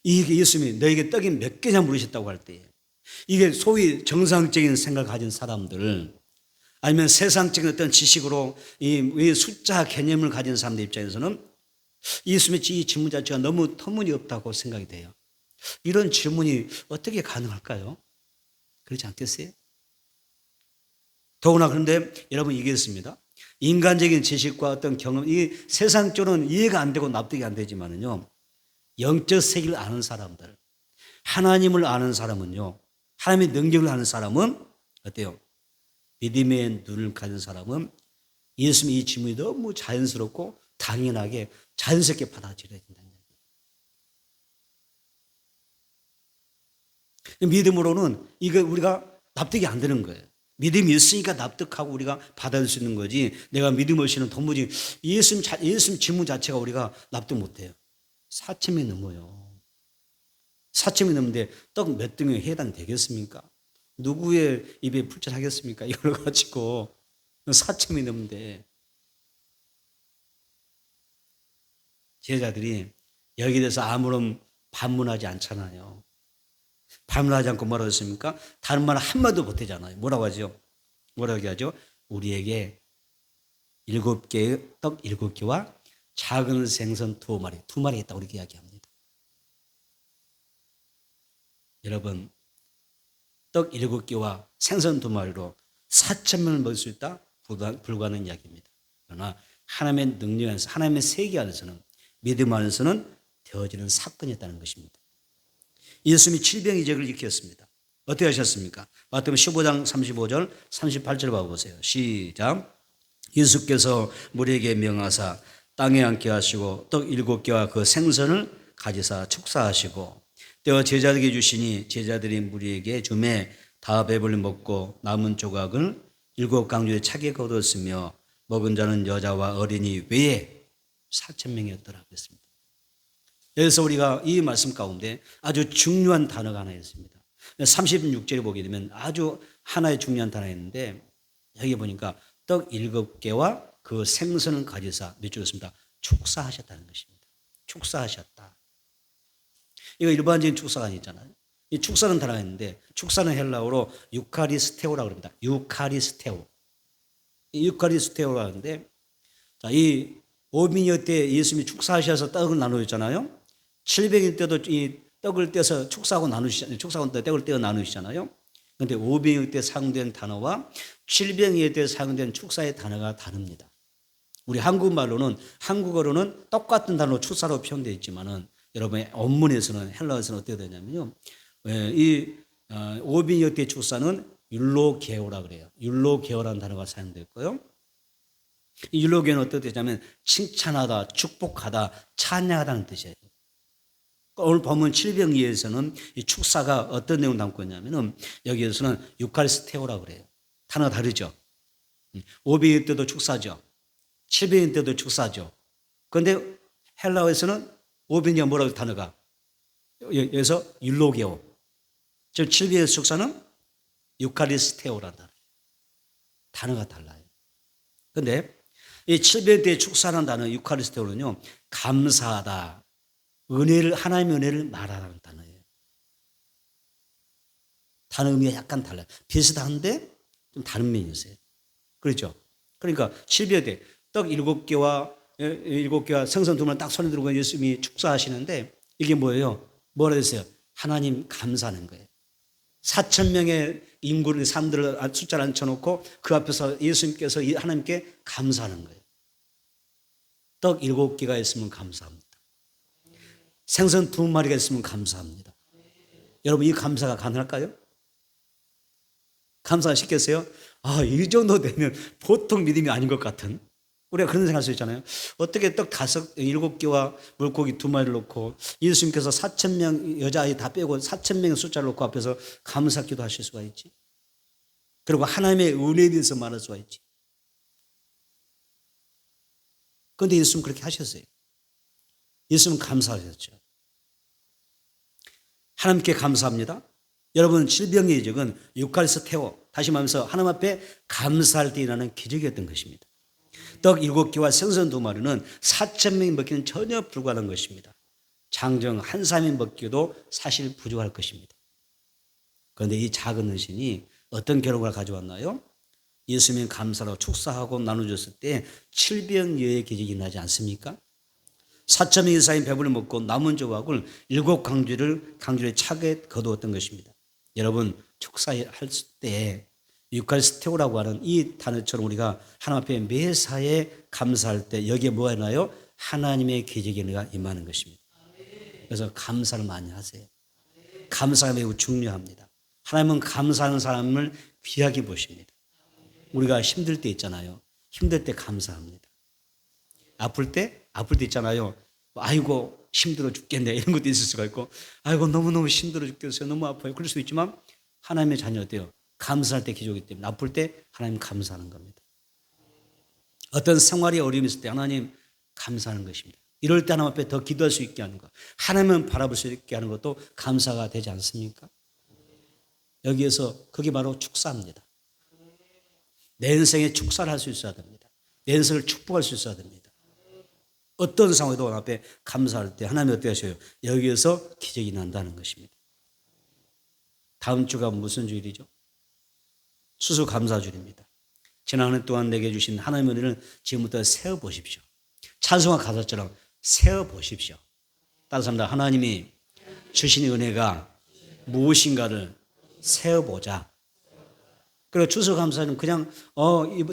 이게 예수님이 너에게 떡이 몇 개냐 물으셨다고 할 때 이게 소위 정상적인 생각을 가진 사람들 아니면 세상적인 어떤 지식으로 이 숫자 개념을 가진 사람들 입장에서는 예수님의 이 질문 자체가 너무 터무니없다고 생각이 돼요. 이런 질문이 어떻게 가능할까요? 그렇지 않겠어요? 더구나 그런데 여러분 얘기했습니다. 인간적인 지식과 어떤 경험, 이 세상적으로는 이해가 안 되고 납득이 안 되지만은요, 영적 세계를 아는 사람들, 하나님을 아는 사람은요, 하나님의 능력을 아는 사람은 어때요? 믿음의 눈을 가진 사람은 예수님의 이 질문이 너무 자연스럽고 당연하게 자연스럽게 받아들여야 된다는 얘기예요. 믿음으로는 이거 우리가 납득이 안 되는 거예요. 믿음이 있으니까 납득하고 우리가 받아들일 수 있는 거지. 내가 믿음 없이는 도무지 예수님 질문 자체가 우리가 납득 못 해요. 4,000명이 넘어요. 4,000명이 넘는데 떡 몇 등에 해당되겠습니까? 누구의 입에 풀칠하겠습니까? 이걸 가지고 4,000명이 넘는데 제자들이 여기에 대해서 아무런 반문하지 않잖아요. 반문하지 않고 뭐라고 했습니까? 다른 말 한마디도 못하잖아요. 뭐라고 하죠? 뭐라고 하죠? 우리에게 7개의 떡 7개와 작은 생선 2마리, 2마리 있다고 이렇게 이야기합니다. 여러분, 떡 7개와 생선 2마리로 4,000명을 먹을 수 있다? 불가능한 이야기입니다. 그러나 하나님의 능력 안에서, 하나님의 세계 안에서는, 믿음 안에서는 되어지는 사건이었다는 것입니다. 예수님이 질병이적을 일으켰습니다. 어떻게 하셨습니까? 마태복음 15장 35절 38절 봐보세요. 시작. 예수께서 무리에게 명하사 땅에 앉게 하시고 떡 7개와 그 생선을 가지사 축사하시고 떼어 제자들에게 주시니 제자들이 무리에게 주매 다 배불리 먹고 남은 조각을 7강주에 차게 거두었으며 먹은 자는 여자와 어린이 외에 4,000명이었더라 그랬습니다. 여기서 우리가 이 말씀 가운데 아주 중요한 단어가 하나 있습니다. 36절에 보게 되면 아주 하나의 중요한 단어가 있는데 여기 보니까 떡 7개와 그 생선을 가지사 몇 줄 있습니다. 축사하셨다는 것입니다. 축사하셨다. 이거 일반적인 축사가 아니잖아요. 이 축사는 단어가 있는데 축사는 헬라어로 유카리스테오라고 합니다. 유카리스테오. 이 유카리스테오라고 하는데 자, 이 오빈여 때 예수님이 축사하셔서 떡을 나누셨잖아요. 700일 때도 이 떡을 떼서 축사하고 나누시잖아요. 축사하고 떡을 떼어 나누시잖아요. 그런데 오병이어 때 사용된 단어와 700일 때 사용된 축사의 단어가 다릅니다. 우리 한국말로는 한국어로는 똑같은 단어로 축사로 표현되어 있지만은 여러분의 원문에서는 헬라어에서는 어떻게 되냐면요. 이 오병이어 때 축사는 율로게오라 그래요. 율로게오라는 단어가 사용됐고요. 이 율로게오는 어떻게 되냐면 칭찬하다, 축복하다, 찬양하다는 뜻이에요. 오늘 본문 7병이에서는 이 축사가 어떤 내용을 담고 있냐면은 여기에서는 유카리스테오라고 그래요. 단어가 다르죠. 5병일 때도 축사죠. 7병일 때도 축사죠. 그런데 헬라어에서는 5병이 뭐라고 단어가 여기서 율로게오. 즉 7병의 축사는 유카리스테오라는 단어. 단어가 달라요. 그런데 이 7병 때 축사라는 단어 유카리스테오는요. 감사하다. 은혜를, 하나님의 은혜를 말하라는 단어예요. 단어 의미가 약간 달라요. 비슷한데 좀 다른 면이 있어요. 그렇죠? 그러니까 7배 때 떡 7개와 생선 2마리 딱 손에 들고 예수님이 축사하시는데 이게 뭐예요? 뭐라 했어요? 하나님 감사하는 거예요. 4,000명의 인구를 사람들을 숫자를 앉혀놓고 그 앞에서 예수님께서 하나님께 감사하는 거예요. 떡 7개가 있으면 감사합니다. 생선 2마리가 있으면 감사합니다. 여러분 이 감사가 가능할까요? 감사 시켰어요? 아, 이 정도 되면 보통 믿음이 아닌 것 같은 우리가 그런 생각할 수 있잖아요. 어떻게 떡 7개와 물고기 2마리를 놓고 예수님께서 4,000명 여자아이 다 빼고 4,000명의 숫자를 놓고 앞에서 감사 기도하실 수가 있지? 그리고 하나님의 은혜에 대해서 말할 수가 있지? 그런데 예수님 그렇게 하셨어요. 예수님 감사하셨죠. 하나님께 감사합니다. 여러분 질병의 이적은 유카리스테오 다시 말하면서 하나님 앞에 감사할 때 일어나는 기적이었던 것입니다. 떡 7개와 생선 2마리는 4,000명이 먹기는 전혀 불가능한 것입니다. 장정 한 사람이 먹기도 사실 부족할 것입니다. 그런데 이 작은 은신이 어떤 결과를 가져왔나요? 예수님이 감사로 축사하고 나눠줬을 때 칠병여의 기적이 나지 않습니까? 4,000명 이상이 배불리 먹고 남은 조각을 7강주에 차게 거두었던 것입니다. 여러분 축사할 때 유카리스테오라고 하는 이 단어처럼 우리가 하나님 앞에 매사에 감사할 때 여기에 뭐가 있나요? 하나님의 기적이 임하는 것입니다. 그래서 감사를 많이 하세요. 감사가 매우 중요합니다. 하나님은 감사하는 사람을 귀하게 보십니다. 우리가 힘들 때 있잖아요. 힘들 때 감사합니다. 아플 때 있잖아요. 아이고 힘들어 죽겠네 이런 것도 있을 수가 있고 아이고 너무너무 힘들어 죽겠어요. 너무 아파요. 그럴 수 있지만 하나님의 자녀 어때요? 감사할 때 기적이기 때문에 아플 때 하나님 감사하는 겁니다. 어떤 생활이 어려움이 있을 때 하나님 감사하는 것입니다. 이럴 때 하나님 앞에 더 기도할 수 있게 하는 것, 하나님은 바라볼 수 있게 하는 것도 감사가 되지 않습니까? 여기에서 그게 바로 축사입니다. 내 인생에 축사를 할 수 있어야 됩니다. 내 인생을 축복할 수 있어야 됩니다. 어떤 상황에도 하나님 앞에 감사할 때 하나님이 어떻게 하셔요? 여기에서 기적이 난다는 것입니다. 다음 주가 무슨 주일이죠? 추수감사주일입니다. 지난 한 해 동안 내게 주신 하나님의 은혜를 지금부터 세어보십시오. 찬송가 가사처럼 세어보십시오. 따라서 하나님이 주신 은혜가 무엇인가를 세어보자. 그리고 추수감사는 그냥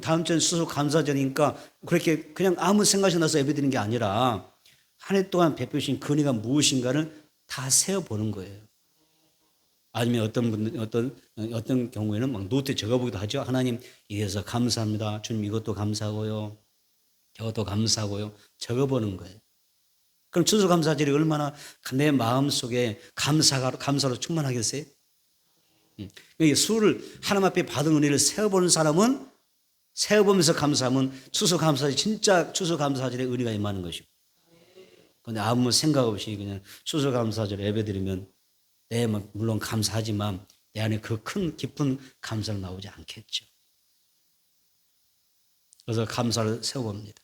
다음 주는 추수감사절이니까 그렇게 그냥 아무 생각이 나서 예배드리는 게 아니라 한 해 동안 베푸신 그 은혜가 무엇인가를 다 세어보는 거예요. 아니면 어떤 경우에는 막 노트에 적어보기도 하죠. 하나님 이래서 감사합니다. 주님 이것도 감사하고요. 저것도 감사하고요. 적어보는 거예요. 그럼 추수감사절이 얼마나 내 마음속에 감사로 충만하겠어요? 수를 하나님 앞에 받은 은혜를 세어보는 사람은 세어보면서 감사하면 추수감사절 진짜 추수감사절에 은혜가 임하는 것이고 그런데 아무 생각 없이 그냥 추수감사절 예배드리면 물론 감사하지만 내 안에 그 큰 깊은 감사는 나오지 않겠죠. 그래서 감사를 세워봅니다.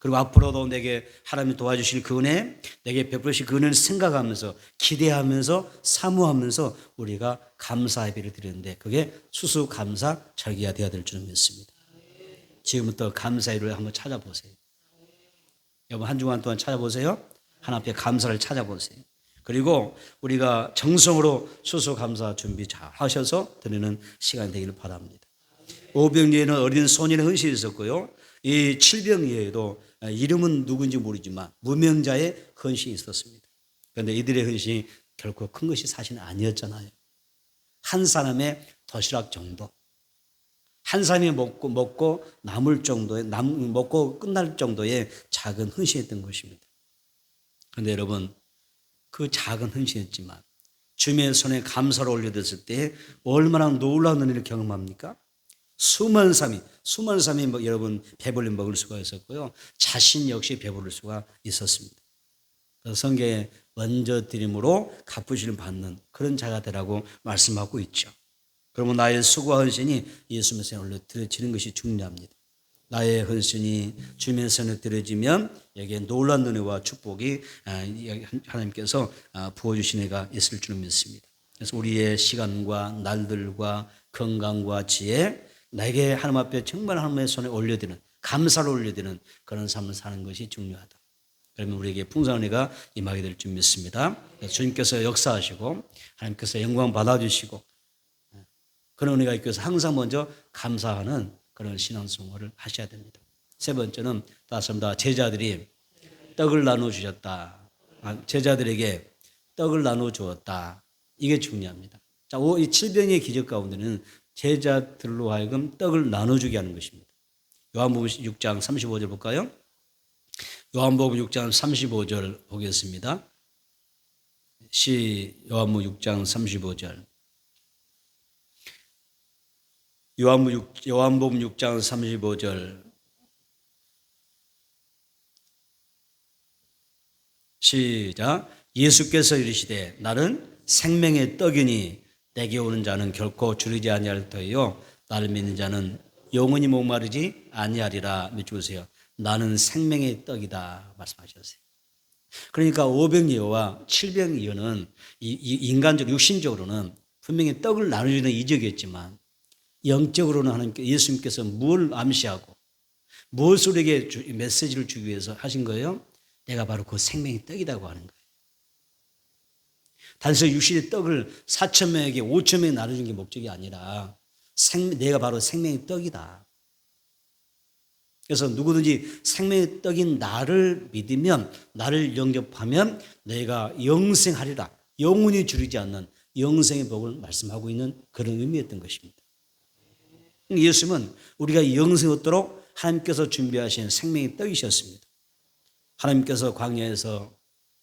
그리고 앞으로도 내게 하나님이 도와주실 그 은혜, 내게 베푸실 그 은혜를 생각하면서 기대하면서 사모하면서 우리가 감사 예배를 드리는데 그게 추수감사 절기가 되어야 될 줄 믿습니다. 지금부터 감사일을 한번 찾아보세요. 여러분 한 주간 동안 찾아보세요. 하나님 앞에 감사를 찾아보세요. 그리고 우리가 정성으로 추수감사 준비 잘 하셔서 드리는 시간이 되기를 바랍니다. 오병이어에는 어린 소년의 헌신이 있었고요. 이 칠병이어에도 이름은 누군지 모르지만 무명자의 헌신이 있었습니다. 그런데 이들의 헌신이 결코 큰 것이 사실은 아니었잖아요. 한 사람의 도시락 정도, 한 사람이 먹고 남을 정도의 먹고 끝날 정도의 작은 헌신이었던 것입니다. 그런데 여러분 그 작은 헌신이었지만 주님의 손에 감사를 올려드렸을 때 얼마나 놀라운 은혜를 경험합니까? 수많은 사람이 여러분 배불리 먹을 수가 있었고요. 자신 역시 배부를 수가 있었습니다. 성경에 먼저 드림으로 갚으시는 받는 그런 자가 되라고 말씀하고 있죠. 그러면 나의 수고와 헌신이 예수님의 손에 올려드려지는 것이 중요합니다. 나의 헌신이 주님의 손에 드려지면 여기에 놀라운 은혜와 축복이 하나님께서 부어주신 애가 있을 줄 믿습니다. 그래서 우리의 시간과 날들과 건강과 지혜 나에게 하나님 앞에 정말 하나님의 손에 올려드리는 감사를 올려드리는 그런 삶을 사는 것이 중요하다. 그러면 우리에게 풍성한 은혜가 임하게 될 줄 믿습니다. 주님께서 역사하시고 하나님께서 영광 받아주시고 그런 은혜가 있기 위해서 항상 먼저 감사하는 그런 신앙생활을 하셔야 됩니다. 세 번째는 다 제자들이 떡을 나눠 주셨다. 제자들에게 떡을 나눠 주었다. 이게 중요합니다. 자, 이 칠병의 기적 가운데는 제자들로 하여금 떡을 나눠주게 하는 것입니다. 요한복음 6장 35절 볼까요? 요한복음 6장 35절 보겠습니다. 요한복음 6장 35절. 요한복음 6장 35절 시작. 예수께서 이르시되 나는 생명의 떡이니 내게 오는 자는 결코 줄이지 아니할 터이요 나를 믿는 자는 영원히 목마르지 아니하리라. 믿으세요. 나는 생명의 떡이다 말씀하셨어요. 그러니까 오병이어와 칠병이어는 인간적 육신적으로는 분명히 떡을 나눠주는 이적이었지만 영적으로는 하나님께 예수님께서 뭘 암시하고 무엇을 우리에게 메시지를 주기 위해서 하신 거예요? 내가 바로 그 생명의 떡이라고 하는 거예요. 단순히 육신의 떡을 4,000명에게 5,000명에 나눠준 게 목적이 아니라 내가 바로 생명의 떡이다. 그래서 누구든지 생명의 떡인 나를 믿으면 나를 영접하면 내가 영생하리라. 영원히 줄이지 않는 영생의 복을 말씀하고 있는 그런 의미였던 것입니다. 예수님은 우리가 영생을 얻도록 하나님께서 준비하신 생명의 떡이셨습니다. 하나님께서 광야에서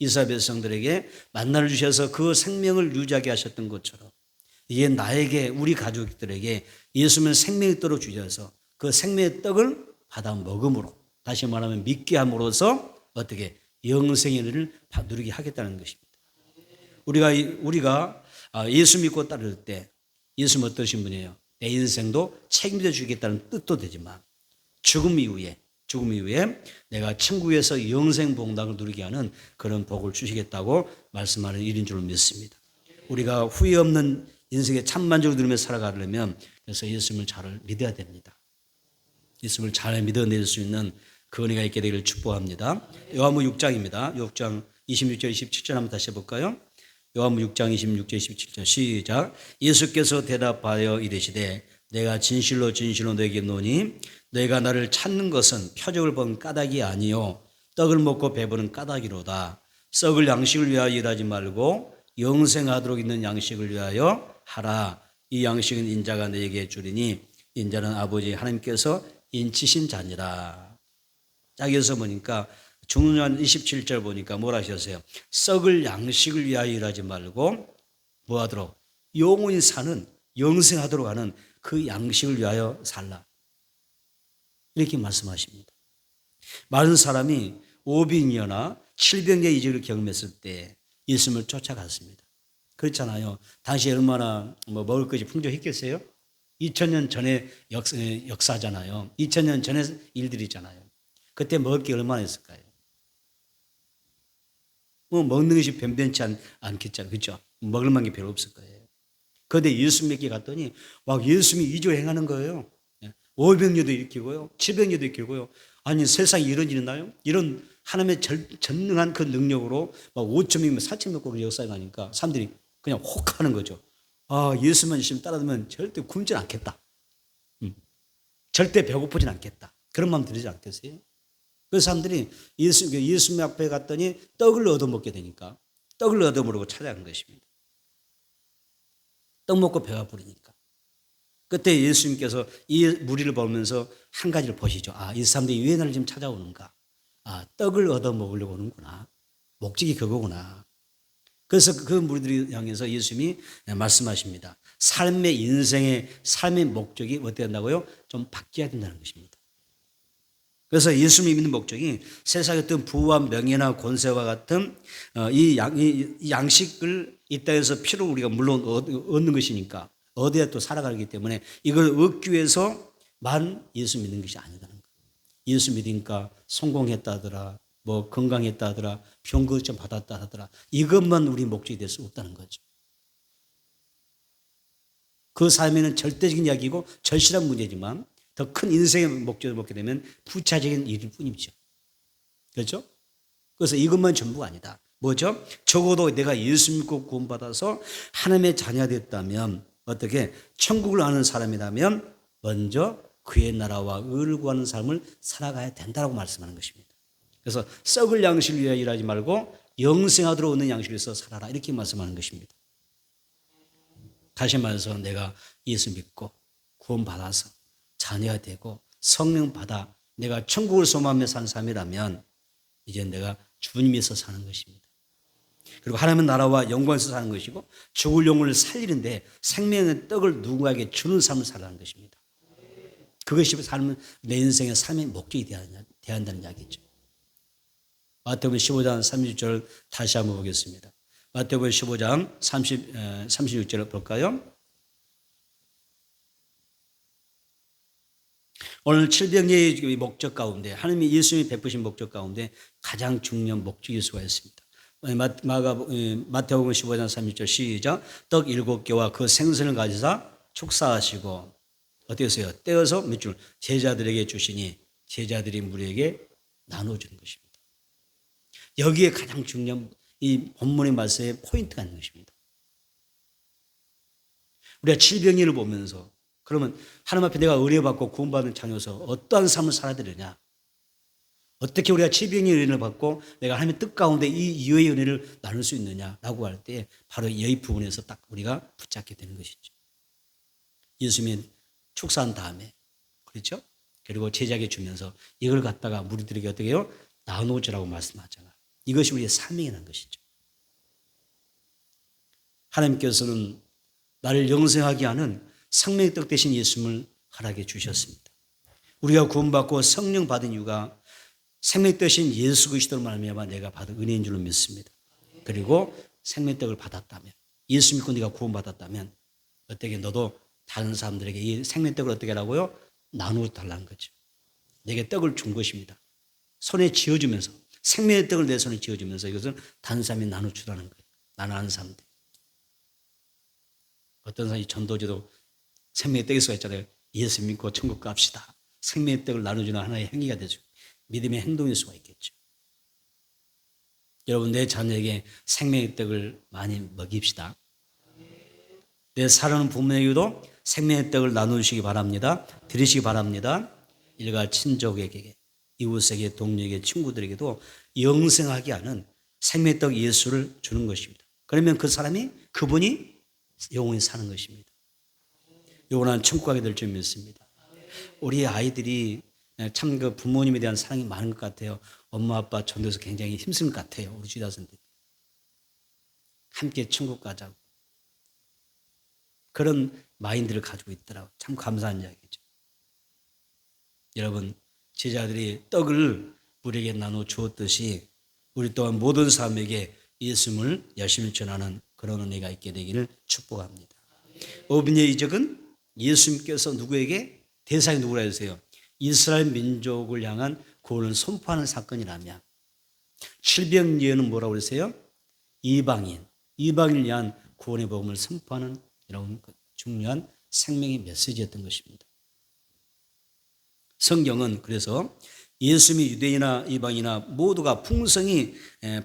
이스라엘 백성들에게 만나를 주셔서 그 생명을 유지하게 하셨던 것처럼 이게 나에게 우리 가족들에게 예수님은 생명의 떡을 주셔서 그 생명의 떡을 받아 먹음으로 다시 말하면 믿게 함으로써 어떻게 영생의 은혜를 누리게 하겠다는 것입니다. 우리가 예수 믿고 따를 때 예수님 어떠신 분이에요? 내 인생도 책임져 주겠다는 뜻도 되지만 죽음 이후에 내가 천국에서 영생 복락을 누리게 하는 그런 복을 주시겠다고 말씀하는 일인 줄 믿습니다. 우리가 후회 없는 인생의 참만족을 누리며 살아가려면 그래서 예수님을 잘 믿어야 됩니다. 예수님을 잘 믿어낼 수 있는 그 은혜가 있게 되기를 축복합니다. 요한복음 6장입니다. 6장 26절 27절 한번 다시 해볼까요? 요한복음 6장 26절 27절 시작. 예수께서 대답하여 이르시되 내가 진실로 너에게 노니 너희가 나를 찾는 것은 표적을 본 까닭이 아니요 떡을 먹고 배부른 까닭이로다. 썩을 양식을 위하여 일하지 말고 영생하도록 있는 양식을 위하여 하라. 이 양식은 인자가 너에게 주리니 인자는 아버지 하나님께서 인치신 자니라. 여기서 보니까 중요한 27절 보니까 뭐라 하셨어요? 썩을 양식을 위하여 일하지 말고 뭐하도록? 영원히 사는 영생하도록 하는 그 양식을 위하여 살라. 이렇게 말씀하십니다. 많은 사람이 500여나 700의 이적을 경험했을 때 예수님을 쫓아갔습니다. 그렇잖아요. 당시 얼마나 먹을 것이 풍족했겠어요? 2000년 전의 역사잖아요. 2000년 전의 일들이잖아요. 그때 먹을 게 얼마나 있을까요? 먹는 것이 변변치 않겠죠. 그렇죠? 먹을 만한 게 별로 없을 거예요. 그런데 예수 믿기 갔더니 막 예수님이 이적을 행하는 거예요. 500여도 일으키고요. 700여도 일으키고요. 아니 세상에 이런 일이 있나요? 이런 하나님의 전능한 그 능력으로 막 5,000명, 4,000명 그 역사에 가니까 사람들이 그냥 혹하는 거죠. 예수만 열심히 따라다니면 절대 굶진 않겠다. 절대 배고프진 않겠다. 그런 마음 들지 않겠어요? 그 사람들이 예수님 앞에 갔더니 떡을 얻어먹게 되니까 떡을 얻어먹으려고 찾아간 것입니다. 떡 먹고 배가 부르니까. 그때 예수님께서 이 무리를 보면서 한 가지를 보시죠. 이 사람들이 왜 나를 지금 찾아오는가? 떡을 얻어먹으려고 오는구나. 목적이 그거구나. 그래서 그 무리들을 향해서 예수님이 말씀하십니다. 삶의 목적이 어떻게 된다고요? 좀 바뀌어야 된다는 것입니다. 그래서 예수님이 믿는 목적이 세상의 어떤 부와 명예나 권세와 같은 이 양식을 이 땅에서 피로 우리가 물론 얻는 것이니까 어디에 또 살아가기 때문에 이걸 얻기 위해서만 예수 믿는 것이 아니다는 거예요. 예수 믿으니까 성공했다 하더라, 뭐 건강했다 하더라, 병거점 받았다 하더라. 이것만 우리 목적이 될 수 없다는 거죠. 그 삶에는 절대적인 이야기고 절실한 문제지만 더 큰 인생의 목적을 먹게 되면 부차적인 일일 뿐이죠. 그렇죠? 그래서 이것만 전부가 아니다. 뭐죠? 적어도 내가 예수 믿고 구원받아서 하나님의 자녀가 됐다면 어떻게 천국을 아는 사람이라면 먼저 그의 나라와 의를 구하는 삶을 살아가야 된다고 말씀하는 것입니다. 그래서 썩을 양식을 위하여 일하지 말고 영생하도록 얻는 양식을 위해서 살아라 이렇게 말씀하는 것입니다. 다시 말해서 내가 예수 믿고 구원받아서 자녀가 되고 성령 받아 내가 천국을 소망하며 사는 삶이라면 이제 내가 주님에서 사는 것입니다. 그리고 하나님의 나라와 영광에서 사는 것이고 죽을 영혼을 살리는데 생명의 떡을 누군가에게 주는 삶을 살아가는 것입니다. 그것이 삶은 내 인생의 삶의 목적이 되어야 한다는 이야기죠. 마태복음 15장 30절 다시 한번 보겠습니다. 마태복음 15장 36절을 볼까요? 오늘 700예의 목적 가운데 하나님이 예수님이 베푸신 목적 가운데 가장 중요한 목적일 수가 있습니다. 마태복음 15장 30절 시작. 떡 7개와 그 생선을 가지사 축사하시고 어떻게 했어요? 떼어서 몇 줄 제자들에게 주시니 제자들이 무리에게 나눠주는 것입니다. 여기에 가장 중요한 이 본문의 말씀의 포인트가 있는 것입니다. 우리가 질병인을 보면서 그러면 하나님 앞에 내가 은혜받고 구원받은 자녀로서 어떠한 삶을 살아야 되느냐? 어떻게 우리가 질병의 은혜를 받고 내가 하나님의 뜻 가운데 이 이외의 은혜를 나눌 수 있느냐라고 할 때 바로 이 부분에서 딱 우리가 붙잡게 되는 것이죠. 예수님이 축사한 다음에 그렇죠? 그리고 제자에게 주면서 이걸 갖다가 무리들에게 어떻게 해요? 나눠주라고 말씀하잖아요. 이것이 우리의 사명이라는 것이죠. 하나님께서는 나를 영생하게 하는 생명의 떡 대신 예수님을 허락해 주셨습니다. 우리가 구원받고 성령 받은 이유가 생명의 떡인 예수 그리스도로 말미암아 내가 받은 은혜인 줄로 믿습니다. 그리고 생명의 떡을 받았다면, 예수 믿고 네가 구원받았다면 어떻게 너도 다른 사람들에게 이 생명의 떡을 어떻게 하라고요? 나누어 달라는 거죠. 내게 떡을 준 것입니다. 손에 쥐어주면서, 생명의 떡을 내 손에 쥐어주면서 이것을 다른 사람이 나눠주라는 거예요. 나는 아는 사람들. 어떤 사람이 전도지도 생명의 떡일 수가 있잖아요. 예수 믿고 천국 갑시다. 생명의 떡을 나눠주는 하나의 행위가 되죠. 믿음의 행동일 수가 있겠죠. 여러분, 내 자녀에게 생명의 떡을 많이 먹입시다. 내 사랑하는 부모에게도 생명의 떡을 나누시기 바랍니다. 드리시기 바랍니다. 일가 친족에게, 이웃에게, 동료에게, 친구들에게도 영생하게 하는 생명의 떡 예수를 주는 것입니다. 그러면 그분이 영원히 사는 것입니다. 영원한 천국 가게 될 줄 믿습니다. 우리 아이들이 참 그 부모님에 대한 사랑이 많은 것 같아요. 엄마 아빠 전도에서 굉장히 힘쓴 것 같아요. 우리 주자선들 함께 천국 가자고 그런 마인드를 가지고 있더라고요. 참 감사한 이야기죠. 여러분, 제자들이 떡을 우리에게 나눠 주었듯이 우리 또한 모든 사람에게 예수님을 열심히 전하는 그런 은혜가 있게 되기를 축복합니다. 어빈의 이적은 예수님께서 누구에게, 대상이 누구라 해주세요? 이스라엘 민족을 향한 구원을 선포하는 사건이라면, 칠병예언은 뭐라고 그러세요? 이방인을 위한 구원의 복음을 선포하는 이런 중요한 생명의 메시지였던 것입니다. 성경은 그래서 예수님이 유대인이나 이방이나 모두가 풍성히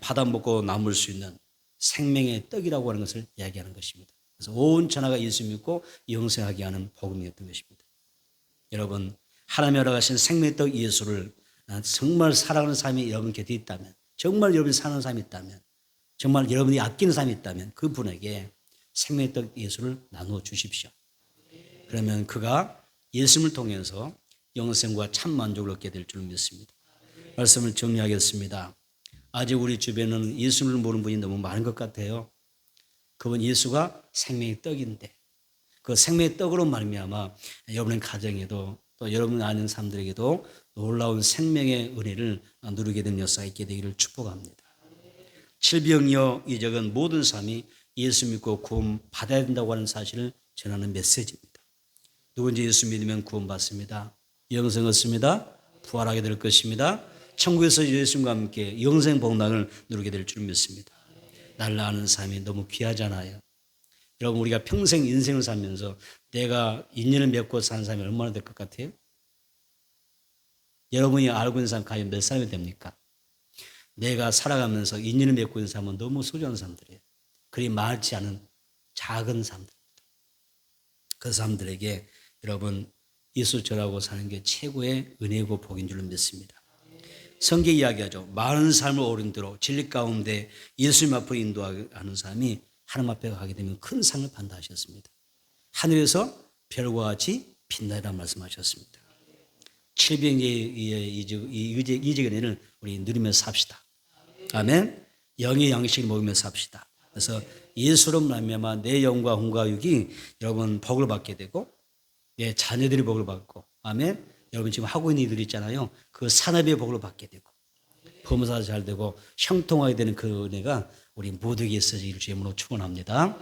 받아먹고 남을 수 있는 생명의 떡이라고 하는 것을 이야기하는 것입니다. 그래서 온 천하가 예수 믿고 영생하게 하는 복음이었던 것입니다. 여러분, 하나님이 허락하신 생명의 떡 예수를 정말 사랑하는 사람이 여러분 곁에 있다면, 정말 여러분이 사랑하는 사람이 있다면, 정말 여러분이 아끼는 사람이 있다면 그분에게 생명의 떡 예수를 나누어 주십시오. 그러면 그가 예수님을 통해서 영생과 참 만족을 얻게 될 줄 믿습니다. 말씀을 정리하겠습니다. 아직 우리 주변에는 예수를 모르는 분이 너무 많은 것 같아요. 그분 예수가 생명의 떡인데 그 생명의 떡으로 말미암아 여러분의 가정에도 또 여러분 아는 사람들에게도 놀라운 생명의 은혜를 누리게 된 역사가 있게 되기를 축복합니다. 칠병이어 이적은 모든 사람이 예수 믿고 구원 받아야 된다고 하는 사실을 전하는 메시지입니다. 누군지 예수 믿으면 구원 받습니다. 영생 얻습니다. 부활하게 될 것입니다. 천국에서 예수님과 함께 영생 복락을 누리게 될 줄 믿습니다. 나를 아는 삶이 너무 귀하잖아요. 여러분, 우리가 평생 인생을 살면서 내가 인연을 맺고 사는 사람이 얼마나 될 것 같아요? 여러분이 알고 있는 사람 과연 몇 사람이 됩니까? 내가 살아가면서 인연을 맺고 있는 사람은 너무 소중한 사람들이에요. 그리 많지 않은 작은 사람들입니다. 그 사람들에게 여러분 예수 전하고 사는 게 최고의 은혜고 복인 줄로 믿습니다. 성경이 이야기하죠. 많은 삶을 옳은 대로 진리 가운데 예수님 앞으로 인도하는 사람이 하나님 앞에 가게 되면 큰 상을 받는다 하셨습니다. 하늘에서 별과 같이 빛나리라 말씀하셨습니다. 칠병의 이적의 은혜를 우리 누리면서 삽시다. 아멘. 영의 양식을 먹으면서 삽시다. 그래서 예수로 말미암아 내 영과 혼과 육이 여러분 복을 받게 되고 내 자녀들이 복을 받고, 아멘. 여러분 지금 하고 있는 일들이 있잖아요. 그 산업의 복을 받게 되고 범사가 잘 되고 형통하게 되는 그 은혜가 우리 모두에게 있어지기를 주의 이름으로 축원합니다.